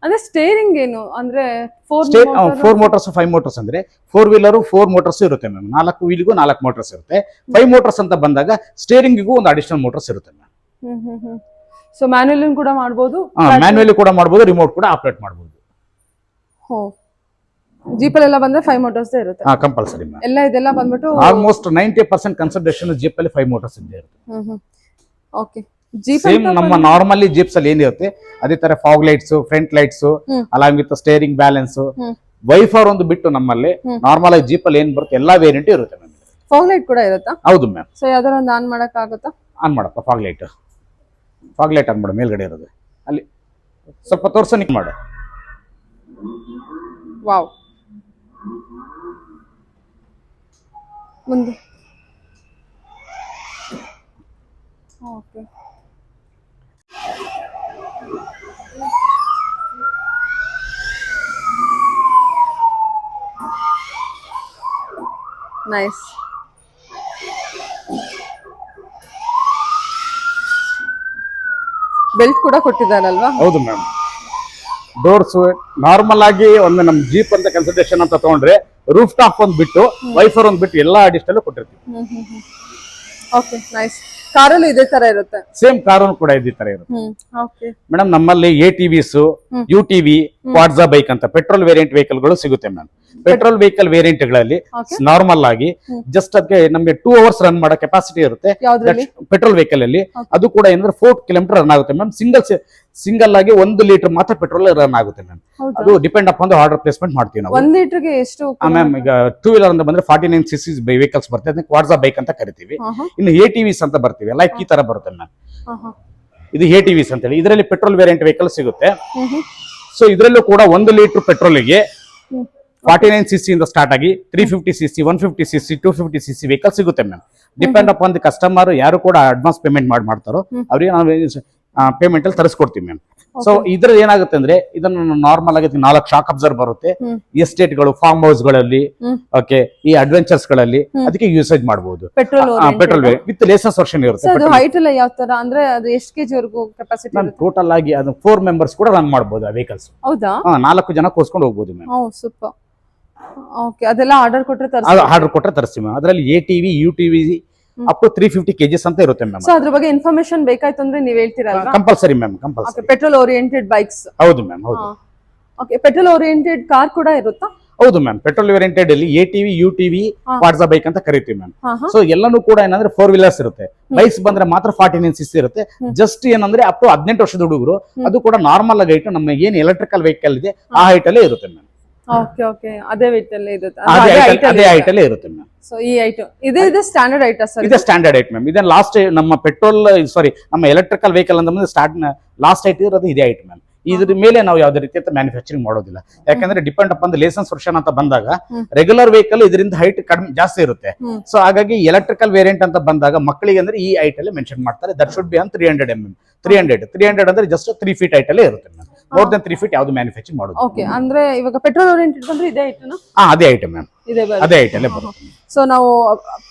ಅಂದ್ರೆ ಸ್ಟೇರಿಂಗ್ ಏನು ಅಂದ್ರೆ 4 ಮೋಟರ್ಸ್ 5 ಮೋಟರ್ಸ್ ಅಂದ್ರೆ 4 ವೀಲರ್ 4 ಮೋಟರ್ಸ್ ಇರುತ್ತೆ ಮ್ಯಾಮ್. 4 ವೀಲ್ಗೂ 4 ಮೋಟರ್ಸ್ ಇರುತ್ತೆ. 5 ಮೋಟರ್ಸ್ ಅಂತ ಬಂದಾಗ ಸ್ಟೇರಿಂಗಿಗೂ ಒಂದು ಅಡಿಷನಲ್ ಮೋಟರ್ಸ್ ಇರುತ್ತೆ ಮ್ಯಾಮ್. ಸೊ ಮ್ಯಾನ್ಯುಯಲ್ ಕೂಡ ಮಾಡಬಹುದು, ಮ್ಯಾನ್ಯುಯಲಿ ಕೂಡ ಮಾಡಬಹುದು, ರಿಮೋಟ್ ಕೂಡ ಆಪರೇಟ್ ಮಾಡಬಹುದು. ಜೀಪಲ್ಲೆಲ್ಲ ಬಂದ್ರೆ 5 ಮೋಟರ್ಸ್ ಇರುತ್ತೆ ಕಂಪಲ್ಸರಿ ಮ್ಯಾಮ್. ಇದೆಲ್ಲ ಬಂದ್ಬಿಟ್ಟು ಆಲ್ಮೋಸ್ಟ್ 90% ಕನ್ಸಿಡರೇಷನ್ ಜೀಪ್ ಅಲ್ಲಿ 5 ಮೋಟರ್ಸ್ ಇರುತ್ತೆ. ಓಕೆ ಜೀಪ್ ಸೇಮ್ ನಮ್ಮ ನಾರ್ಮಲಿ ಜೀಪ್ಸ್ ಅಲ್ಲಿ ಏನಿರುತ್ತೆ ಅದೇ ತರ fog lights, front lights, along with steering balance, wiper ಒಂದು ಬಿಟ್ಟು ನಮ್ಮಲ್ಲಿ ನಾರ್ಮಲ್ ಆಗಿ ಜೀಪ್ ಅಲ್ಲಿ ಏನ್ ಬರುತ್ತೆ ಎಲ್ಲಾ ವೇರಿಯಂಟ್ ಇರುತ್ತೆ ಮ್ಯಾಮ್. ಫಾಗ್ ಲೈಟ್ ಕೂಡ ಇರುತ್ತಾ? ಹೌದು ಮ್ಯಾಮ್. ಸೊ ಯಾವ್ದಾರ ಒಂದು ಆನ್ ಮಾಡಕ್ ಆಗುತ್ತಾ? ಆನ್ ಮಾಡಪ್ಪ ಫಾಗ್ ಲೈಟ್ ಆನ್ ಮಾಡು. ಮೇಲ್ಗಡೆ ಇರೋದು ಅಲ್ಲಿ ಸ್ವಲ್ಪ ತೋರ್ಸೋ ನಿಕ್ ಮಾಡು. ವಾವ್ ಮುಂದೆ ಓಕೆ ನೈಸ್. ಬೆಲ್ಟ್ ಕೂಡ ಕೊಟ್ಟಿದ್ದಾರಲ್ವಾ? ಹೌದು ಮ್ಯಾಮ್. ಡೋರ್ಸ್ ನಾರ್ಮಲ್ ಆಗಿ ಒಂದು ನಮ್ ಜೀಪ್ ಅಂತ ಕನ್ಸಲ್ಟೇಷನ್ ಅಂತ ತಗೊಂಡ್ರೆ ರೂಫ್ ಟಾಪ್ ಒಂದ್ ಬಿಟ್ಟು ವೈಫರ್ ಒಂದ್ ಬಿಟ್ಟು ಎಲ್ಲಾ ಅಡಿಷನಲ್ ಕೊಟ್ಟಿರ್ತೀವಿ. Okay nice. ಕಾರಲ್ಲೂ ಇದೇ ತರ ಇರುತ್ತೆ. ಸೇಮ್ ಕಾರು ಕೂಡ ಇದೇ ತರ ಇರುತ್ತೆ ಓಕೆ ಮೇಡಮ್. ನಮ್ಮಲ್ಲಿ ATVs, UTV, ಕ್ವಾಡ್ಜಾ ಬೈಕ್ ಅಂತ ಪೆಟ್ರೋಲ್ ವೇರಿಯಂಟ್ ವೆಹಿಕಲ್ ಗಳು ಸಿಗುತ್ತೆ ಮ್ಯಾಮ್. ಪೆಟ್ರೋಲ್ ವೆಹಿಕಲ್ ವೇರಿಯಂಟ್ ಗಳಲ್ಲಿ ನಾರ್ಮಲ್ ಆಗಿ ಜಸ್ಟ್ ಅದಕ್ಕೆ ನಮಗೆ 2 hours ರನ್ ಮಾಡೋ ಕೆಪಾಸಿಟಿ ಇರುತ್ತೆ ಪೆಟ್ರೋಲ್ ವೆಹಿಕಲ್ ಅಲ್ಲಿ. ಅದು ಕೂಡ ಏನಂದ್ರೆ 4 ಕಿಲೋಮೀಟರ್ ರನ್ ಆಗುತ್ತೆ ಮ್ಯಾಮ್. ಸಿಂಗಲ್ ಆಗಿ 1 ಲೀಟರ್ ಮಾತ್ರ ಪೆಟ್ರೋಲ್ ರನ್ ಆಗುತ್ತೆ ಮ್ಯಾಮ್. ಅದು ಡಿಪೆಂಡ್ ಅಪಾನ್ ಆರ್ಡರ್ ಪ್ಲೇಸ್ಮೆಂಟ್ ಮಾಡ್ತೀವಿ ನಾವು. 1 ಲೀಟರ್ಗೆ ಎಷ್ಟು ಮ್ಯಾಮ್? ಈಗ 2 ವೀಲರ್ ಅಂತ ಬಂದ್ರೆ 49cc ವೆಹಿಕಲ್ಸ್ ಬರುತ್ತೆ, ಅದನ್ನ ಕ್ವಾಡ್ಜಾ ಬೈಕ್ ಅಂತ ಕರಿತೀವಿ. ಇನ್ನು ATVs ಅಂತ ಬರ್ತೀವಿ, ಲೈಕ್ ಈ ತರ ಬರುತ್ತೆ ಮ್ಯಾಮ್. ಇದು ATVs ಅಂತ ಹೇಳಿ. ಇದರಲ್ಲಿ ಪೆಟ್ರೋಲ್ ವೇರಿಯಂಟ್ ವೆಹಿಕಲ್ ಸಿಗುತ್ತೆ. ಸೊ ಇದರಲ್ಲೂ ಕೂಡ 1 ಲೀಟರ್ ಪೆಟ್ರೋಲ್ಗೆ 49cc ಇಂದ ಸ್ಟಾರ್ಟ್ ಆಗಿ 350cc, 150cc, 250cc ವೆಹಿಕಲ್ ಸಿಗುತ್ತೆ ma'am. Depend upon the customer ಯಾರು ಕೂಡ ಅಡ್ವಾನ್ಸ್ ಪೇಮೆಂಟ್ ಮಾಡ್ತಾರೋ ಅವ್ರಿಗೆ ನಾವು ಪೇಮೆಂಟ್ ಅಲ್ಲಿ ತರಿಸ್ಕೊಡ್ತೀವಿ ಮ್ಯಾಮ್. ಸೊ ಇದ್ರ ಏನಾಗುತ್ತೆ ಅಂದ್ರೆ ಇದನ್ನ ನಾರ್ಮಲ್ ಆಗಿ 4 ಶಾಕ್ ಅಬ್ಸರ್ವ್ ಬರುತ್ತೆ ಎಸ್ಟೇಟ್ ಗಳು, ಫಾರ್ಮ್ ಹೌಸ್ ಗಳಲ್ಲಿ, ಓಕೆ, ಈ ಅಡ್ವೆಂಚರ್ಸ್ ಗಳಲ್ಲಿ ಅದಕ್ಕೆ ಯೂಸೇಜ್ ಮಾಡಬಹುದು. ಪೆಟ್ರೋಲ್ ವಿತ್ ಲೇಸನ್ಸ್ ವರ್ಷನ್ ಇರುತ್ತೆ. ಅದು ಹೈಟ್ ಎಲ್ಲ ಯಾವ ತರ ಅಂದ್ರೆ ಅದು ಎಷ್ಟು ಕೆಜಿ ವರೆಗೂ ಕೆಪಾಸಿಟಿ ಇರುತ್ತೆ? ಟೋಟಲ್ ಆಗಿ ಅದು 4 ಮೆಂಬರ್ಸ್ ಕೂಡ ರನ್ ಮಾಡಬಹುದು ಆ ವೆಹಿಕಲ್ಸ್. ಹೌದಾ? 4 ಜನ ಕೂರ್ಸ್ಕೊಂಡು ಹೋಗ್ಬೋದು ಮ್ಯಾಮ್. ಸೂಪರ್. ಓಕೆ, ಅದೆಲ್ಲ ಆರ್ಡರ್ ಕೊಟ್ರೆ ಆರ್ಡರ್ ಕೊಟ್ರೆ ತರಿಸ್ತೀವಿ ಮ್ಯಾಮ್. ಅದರಲ್ಲಿ ATV, UTV up to 350 kgs ಅಂತ ಇರುತ್ತೆ ಮ್ಯಾಮ್. ಸೊ ಅದ್ರ ಬಗ್ಗೆ ಇನ್ಫಾರ್ಮೇಶನ್ ಬೇಕಾಯ್ತು ಅಂದ್ರೆ ನೀವ್ ಹೇಳ್ತೀರಲ್ವಾ? Compulsory ma'am, compulsory. Petrol oriented bikes. ಹೌದು ಮ್ಯಾಮ್, ಹೌದು. ಓಕೆ, ಪೆಟ್ರೋಲ್ ಓರಿಯೆಂಟೆಡ್ ಕಾರ್ ಕೂಡ ಇರುತ್ತಾ? ಹೌದು ಮ್ಯಾಮ್. ಪೆಟ್ರೋಲ್ ವೇರಿಯಂಟೆಡ್ ಅಲ್ಲಿ ATV, UTV, ಕ್ವಾಡ್ಜಾ ಬೈಕ್ ಅಂತ ಕರಿತೀವಿ ಮ್ಯಾಮ್. ಸೊ ಎಲ್ಲಾನು ಕೂಡ ಏನಂದ್ರೆ 4 ವೀಲರ್ಸ್ ಇರುತ್ತೆ. ಬೈಕ್ಸ್ ಬಂದ್ರೆ ಮಾತ್ರ 49cc ಇರುತ್ತೆ. ಜಸ್ಟ್ ಏನಂದ್ರೆ ಅಪ್ ಟು 18 ವರ್ಷದ ಹುಡುಗರು, ಅದು ಕೂಡ ನಾರ್ಮಲ್ ಆಗಿ ಹೈಟ್ ನಮ್ಮ ಏನ್ ಎಲೆಕ್ಟ್ರಿಕಲ್ ವೆಹಿಕಲ್ ಇದೆ ಆ ಹೈಟ್ ಅಲ್ಲೇ ಇರುತ್ತೆ ಮ್ಯಾಮ್. ಓಕೆ ಓಕೆ, ಅದೇ ವೇಟ್ ಅಲ್ಲೇ ಇರುತ್ತೆ, ಅದೇ ಹೈಟ್ ಅಲ್ಲೇ ಇರುತ್ತೆ ಮ್ಯಾಮ್. ಸೊ ಈ ಹೈಟ್ ಇದೆ ಸ್ಟ್ಯಾಂಡರ್ಡ್ ಹೈಟ್ ಸರ್? ಇದೆ ಸ್ಟ್ಯಾಂಡರ್ಡ್ ಹೈಟ್ ಮ್ಯಾಮ್. ಇದನ್ನ ಲಾಸ್ಟ್ ನಮ್ಮ ಪೆಟ್ರೋಲ್ ನಮ್ಮ ಎಲೆಕ್ಟ್ರಿಕಲ್ ವೆಹಿಕಲ್ ಅಂತ ಸ್ಟಾರ್ಟ್ ಲಾಸ್ಟ್ ಹೈಟ್ ಇರೋದು ಇದೇ ಹೈಟ್ ಮ್ಯಾಮ್. ಇದ್ರ ಮೇಲೆ ನಾವು ಯಾವುದೇ ರೀತಿಯ ಮ್ಯಾನುಫ್ಯಾಕ್ಚರಿಂಗ್ ಮಾಡೋದಿಲ್ಲ. ಯಾಕಂದ್ರೆ ಡಿಪೆಂಡ್ ಅಪಾನ್ ಲೇಸನ್ಸ್ ವರ್ಷನ್ ಅಂತ ಬಂದಾಗ ರೆಗ್ಯುಲರ್ ವೆಹಿಕಲ್ ಇದರಿಂದ ಹೈಟ್ ಕಡಿಮೆ ಜಾಸ್ತಿ ಇರುತ್ತೆ. ಸೊ ಹಾಗಾಗಿ ಎಲೆಕ್ಟ್ರಿಕಲ್ ವೇರಿಯಂಟ್ ಅಂತ ಬಂದಾಗ ಮಕ್ಕಳಿಗೆ ಅಂದ್ರೆ ಈ ಹೈಟ್ ಅಲ್ಲಿ ಮೆನ್ಷನ್ ಮಾಡ್ತಾರೆ. That should be on 300 mm. 300 ಅಂದ್ರೆ ಜಸ್ಟ್ 3 feet ಹೈಟ್ ಅಲ್ಲೇ ಇರುತ್ತೆ ಮ್ಯಾಮ್. ಮೋರ್ ದನ್ 3 feet ಯಾವ್ದು ಮ್ಯಾನುಫ್ಯಾಕ್ಚರಿಂಗ್ ಮಾಡೋದು. ಓಕೆ, ಅಂದ್ರೆ ಇವಾಗ ಪೆಟ್ರೋಲ್ ಓರಿಯೆಂಟೆಡ್ ಬಂದ್ರೆ ಇದೇ ಹೈಟ್ ನಾ? ಅದೇ ಹೈಟ್ ಮ್ಯಾಮ್, ಅದೇ ಹೈಟ್ ಅಲ್ಲೇ ಬರುತ್ತೆ. ಸೊ ನಾವು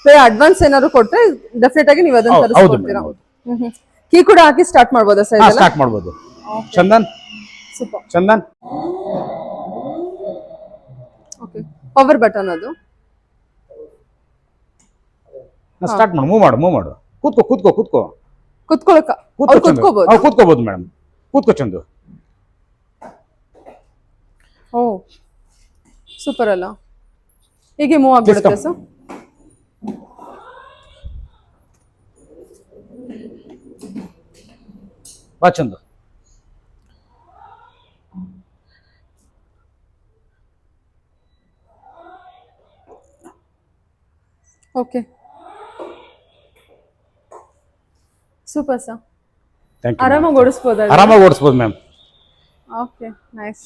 ಪೇ ಅಡ್ವಾನ್ಸ್ ಏನಾದ್ರು ಕೊಟ್ರೆ ಡೆಫಿನೆಟ್ ಆಗಿ ನೀವು ಅದನ್ನ ತರಿಸ್ಕೊಡ್ತೀರಾ? ಕೀ ಕೂಡ ಹಾಕಿ ಸ್ಟಾರ್ಟ್ ಮಾಡಬಹುದಾ ಸರ್? ಸ್ಟಾರ್ಟ್ ಮಾಡಬಹುದು. Chandan, super. Chandan, okay, power button ಅದು. ಸ್ಟಾರ್ಟ್ ಮಾಡು, ಮೂವ್ ಮಾಡು. ಕೂತ್ಕೋಬಹುದು. ಕೂತ್ಕೋಬಹುದು ಮೇಡಮ್, ಕೂತ್ಕೋ ಚಂದು. ಓ ಸೂಪರ್ ಅಲ್ಲ, ಹೀಗೆ ಮೂವ್ ಆಗ್ಬಿಡುತ್ತೆ ಸರ್. ಬಾ ಚಂದು. Okay, super sir. ಆರಾಮಾಗಿ ಓಡಿಸ್ಬೋದು ಮ್ಯಾಮ್. Okay, nice.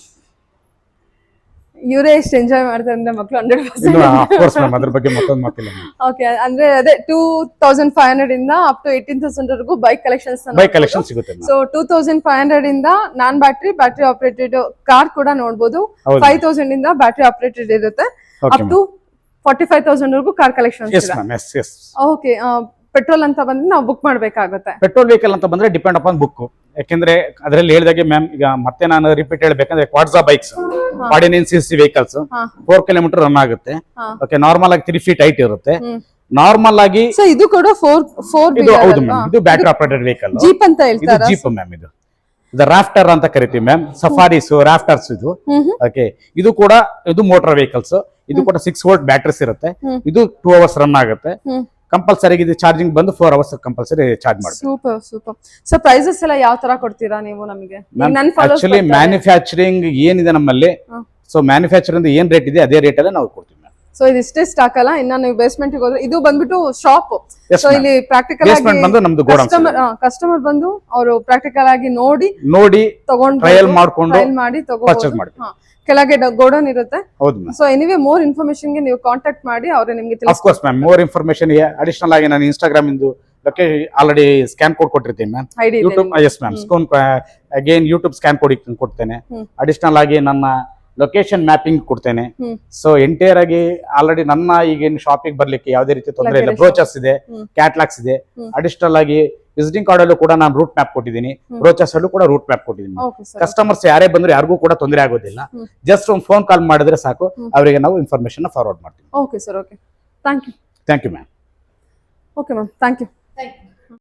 ಇವರೇ ಎಷ್ಟು ಎಂಜಾಯ್ ಮಾಡ್ತಾರೆ ಅಂದ್ರೆ ಮಕ್ಕಳು 100%. ಅದ್ರ ಬಗ್ಗೆ ಮತ್ತೊಂದು ಮಾತಿಲ್ಲ. ಓಕೆ, ಅಂದ್ರೆ ಅದೇ 2500 ಇಂದ ಅಪ್ ಟು 18,000 ವರೆಗೂ ಬೈಕ್ ಕಲೆಕ್ಷನ್ ಸಿಗುತ್ತೆ. ಸೊ 2500 ಇಂದ ನಾನ್ ಬ್ಯಾಟ್ರಿ ಆಪರೇಟೆಡ್ ಕಾರ್ ಕೂಡ ನೋಡಬಹುದು. 5000 ಇಂದ ಬ್ಯಾಟ್ರಿ ಆಪರೇಟೆಡ್ ಇರುತ್ತೆ. ಅಪ್ ಟು 45,000 ವರೆಗೂ ಕಾರ್ ಕಲೆಕ್ಷನ್. ಓಕೆ, ಪೆಟ್ರೋಲ್ ಅಂತ ಬಂದ್ರೆ ನಾವು ಬುಕ್ ಮಾಡ್ಬೇಕಾಗುತ್ತೆ. ಪೆಟ್ರೋಲ್ ವೆಹಿಕಲ್ ಅಂತ ಬಂದ್ರೆ ಡಿಪೆಂಡ್ ಅಪಾನ್ ಬುಕ್. ಯಾಕೆಂದ್ರೆ ಅದರಲ್ಲಿ ಹೇಳಿದಾಗೆ ಮ್ಯಾಮ್, ಈಗ ಮತ್ತೆ ನಾನು ರಿಪೀಟ್ ಹೇಳ್ಬೇಕಂದ್ರೆ ಕ್ವಾಡ್ಜಾ bikes 49cc vehicles 4 kilometre run ಆಗುತ್ತೆ. ಓಕೆ, ನಾರ್ಮಲ್ ಆಗಿ 3 feet ಹೈಟ್ ಇರುತ್ತೆ. ನಾರ್ಮಲ್ ಆಗಿ ಇದು ಕೂಡ 4 ಇದು ಹೌದು ಮ್ಯಾಮ್. ಇದು ಬ್ಯಾಟರಿ ಆಪರೇಟೆಡ್ ವೆಹಿಕಲ್, ಜೀಪ್ ಅಂತ ಹೇಳ್ತಾರೆ. Jeep ma'am. ಇದು ರಾಫ್ಟರ್ ಅಂತ ಕರಿತೀವಿ ಮ್ಯಾಮ್. ಸಫಾರೀಸ್, ರಾಫ್ಟರ್ಸ್ ಇದು. ಓಕೆ, ಇದು ಕೂಡ ಇದು ಮೋಟರ್ ವೆಹಿಕಲ್ಸ್. ಇದು ಕೂಡ 6 volt ಬ್ಯಾಟರೀಸ್ ಇರುತ್ತೆ. ಇದು 2 hours ರನ್ ಆಗುತ್ತೆ. ಕಂಪಲ್ಸರಿ ಇದು ಚಾರ್ಜಿಂಗ್ ಬಂದು 4 hours ಕಂಪಲ್ಸರಿ ಚಾರ್ಜ್ ಮಾಡಿ. ಸೂಪರ್. ಸೊ ಪ್ರೈಸಸ್ ಎಲ್ಲ ಯಾವ ತರ ಕೊಡ್ತೀರಾ ನೀವು ನಮಗೆ? ಆಕ್ಚುಲಿ ಮ್ಯಾನುಫ್ಯಾಕ್ಚರಿಂಗ್ ಏನಿದೆ ನಮ್ಮಲ್ಲಿ, ಸೊ ಮ್ಯಾನುಫ್ಯಾಕ್ಚರಿಂಗ್ ಏನ್ ರೇಟ್ ಇದೆ ಅದೇ ರೇಟ್ ಅಲ್ಲೇ ನಾವು ಕೊಡ್ತೀವಿ. ಸೊ ಇದಿಷ್ಟೇ ಸ್ಟಾಕ್ ಅಲ್ಲ, ಇನ್ನ ನೀವು ಬೇಸ್ಮೆಂಟ್ ಹೋದ್ರೆ ಇದು ಬಂದ್ಬಿಟ್ಟು ಶಾಪ್. ಸೊ ಇಲ್ಲಿ ಪ್ರಾಕ್ಟಿಕಲ್ ಆಗಿ ಬಂದು ನಮ್ದು ಕಸ್ಟಮರ್ ಬಂದು ಅವರು ಪ್ರಾಕ್ಟಿಕಲ್ ಆಗಿ ನೋಡಿ ತಗೊಂಡು ಟ್ರಯಲ್ ಮಾಡ್ಕೊಂಡು ಮಾಡಿ ತಗೋಬಹುದು. ಕೆಳಗೆ ಗೋಡನ್ ಇರುತ್ತೆ. ಸೊ ಎನಿವೇ ಮೋರ್ ಇನ್ಫಾರ್ಮೇಶನ್ ಗೆ ನೀವು ಕಾಂಟ್ಯಾಕ್ಟ್ ಮಾಡಿ ಅವ್ರೆ ನಿಮಗೆ ತಿಳಿಸ್ತಾರೆ ಮ್ಯಾಮ್. ಮೋರ್ ಇನ್ಫಾರ್ಮೇಶನ್ ಅಡಿಷನಲ್ ಆಗಿ ನಾನು ಇನ್ಸ್ಟಾಗ್ರಾಮ್ ಇಂದು ಆಲ್ರೆಡಿ ಸ್ಕ್ಯಾನ್ ಕೋಡ್ ಕೊಟ್ಟಿರ್ತೀನಿ ma'am. YouTube, yes ma'am, again YouTube scan code ಕೊಡ್ತೇನೆ. ಅಡಿಷನಲ್ ಆಗಿ ನನ್ನ ಲೊಕೇಶನ್ ಮ್ಯಾಪಿಂಗ್ ಕೊಡ್ತೇನೆ. ಹ್ಮ್. ಸೊ ಎಂಟೈರ್ ಆಗಿ ಆಲ್ರೆಡಿ ನನ್ನ ಈಗೇನು ಶಾಪಿಗೆ ಬರ್ಲಿಕ್ಕೆ ಯಾವುದೇ ರೀತಿ ತೊಂದರೆ ಇಲ್ಲ. Luggage ಬ್ರೋಚರ್ಸ್ ಇದೆ, ಹ್ಮ್. ಕ್ಯಾಟ್ಲಾಗ್ಸ್ ಇದೆ. ಹ್ಮ್. ಅಡಿಷನಲ್ ಆಗಿ ವಿಸಿಟಿಂಗ್ ಕಾರ್ಡ್ ಅಲ್ಲೂ ಕೂಡ ನಾನು ರೂಟ್ ಮ್ಯಾಪ್ ಕೊಟ್ಟಿದ್ದೀನಿ, ಬ್ರೋಚರ್ಸ್ ಅಲ್ಲೂ ಕೂಡ ರೂಟ್ ಮ್ಯಾಪ್ ಕೊಟ್ಟಿದ್ದೀನಿ. Okay sir. ಕಸ್ಟಮರ್ಸ್ ಯಾರೇ ಬಂದ್ರು ಯಾರಿಗೂ ಕೂಡ ತೊಂದರೆ ಆಗೋದಿಲ್ಲ. ಹ್ಮ್. ಜಸ್ಟ್ ಒಂದು ಫೋನ್ ಕಾಲ್ ಮಾಡಿದ್ರೆ ಸಾಕು, ಅವರಿಗೆ ನಾವು ಇನ್ಫಾರ್ಮೇಶನ್ ಫಾರ್ವರ್ಡ್ ಮಾಡ್ತೀವಿ. Okay sir. Okay, thank you. Thank you ma'am. Okay ma'am, thank you.